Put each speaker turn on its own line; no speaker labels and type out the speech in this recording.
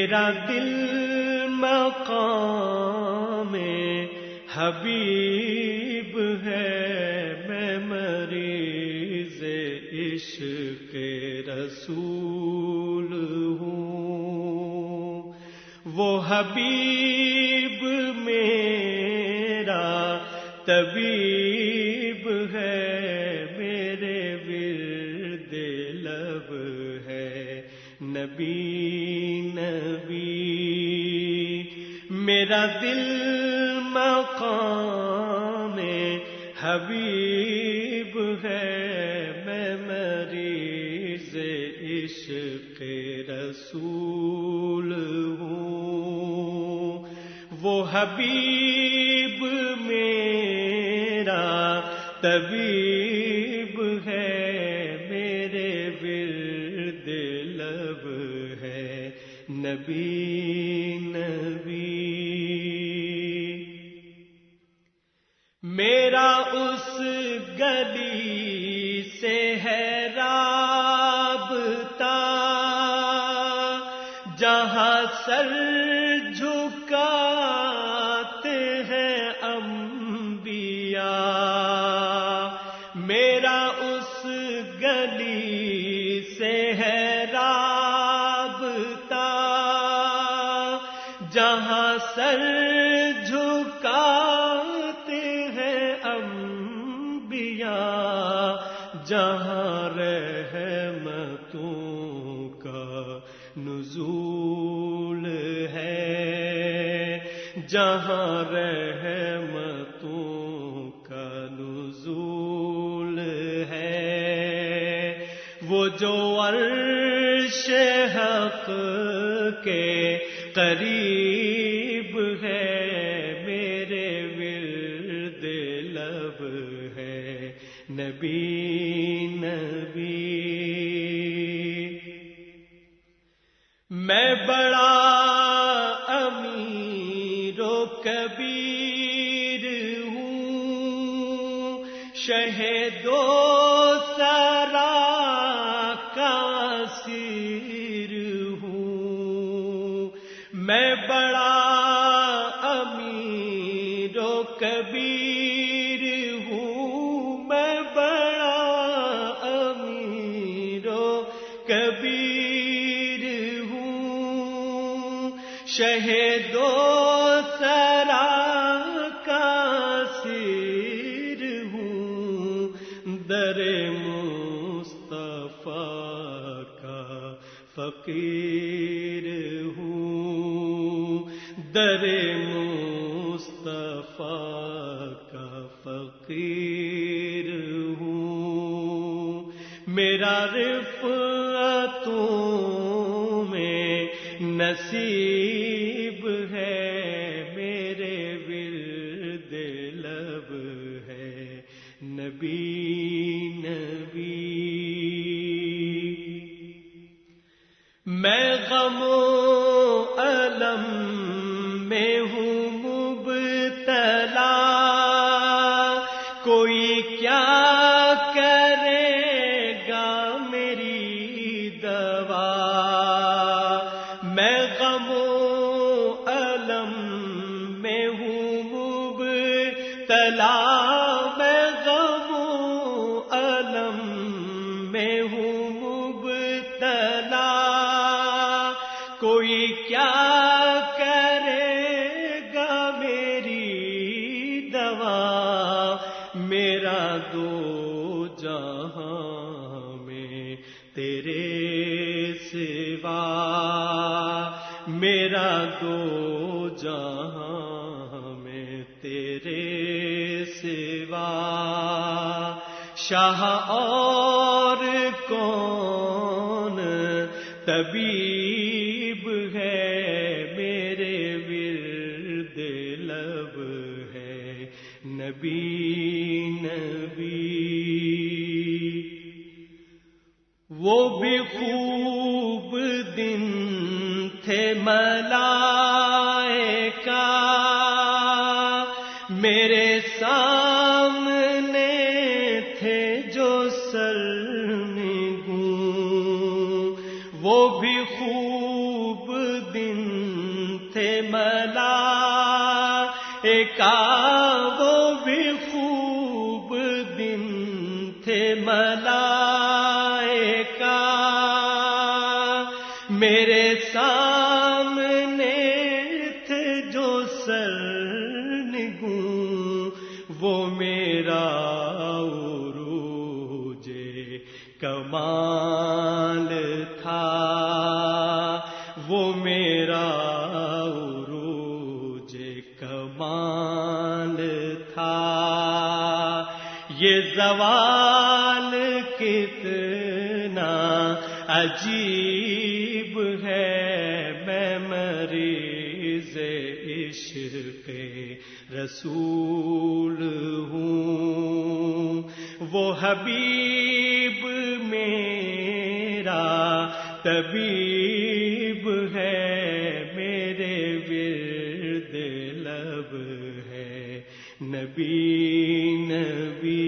میرا دل مقام حبیب ہے، میں مریض عشق رسول ہوں۔ وہ حبیب میرا طبیب ہے، میرے ورد لب ہے نبی نبی۔ میرا دل مقام حبیب ہے، میں مریض عشق رسول ہوں۔ وہ حبیب میرا طبیب ہے، میرے ورد لب ہے نبی نبی۔ میرا اس گلی سے ہے رابطہ جہاں سر جھکاتے ہیں انبیاء۔ میرا اس گلی سے ہے رابطہ جہاں سر جھکاتے ہیں انبیاء، جہاں رحمتوں کا نزول ہے، جہاں رحمتوں کا نزول ہے۔ وہ جو عرش حق کے قریب ہے، میرے ورد لب ہے نبی نبی۔ میں بڑا امیر و کبیر ہوں، شہید و سرا کا اسیر ہوں۔ میں بڑا امیر و کبیر ہوں، میں بڑا امیر و کبیر ہوں، شہید و سرا کا اسیر ہوں۔ در مصطفیٰ کا فقیر ہوں، در مصطفیٰ کا فقیر ہوں۔ میرا رفعتوں میں نصیب ہے، میرے ورد لب ہے نبی نبی۔ میں غم و الم میں ہوں مبتلا، کوئی کیا کرے گا میری دوا۔ میں غم و الم میں ہوں مبتلا، میں غم و الم میں ہوں مبتلا، کوئی کیا کرے گا میری دوا۔ میرا دو جہاں میں تیرے سوا، میرا دو جہاں میں تیرے سوا، شاہ اور کون طبیب ہے، میرے ورد لب ہے نبی نبی۔ وہ بھی خوب دن تھے ملائکہ، میرے سامنے تھے جو سرنگوں۔ وہ بھی خوب دن تھے ملائکہ، میرے سامنے تھے جو سرنگوں، وہ میرا عروج کمال تھا، وہ میرا عروج کمال تھا۔ یہ زوال کتنا عجیب ہے، میں مریض عشق رسول ہوں، وہ حبیب میرا طبیب ہے، میرے ورد لب ہے نبی نبی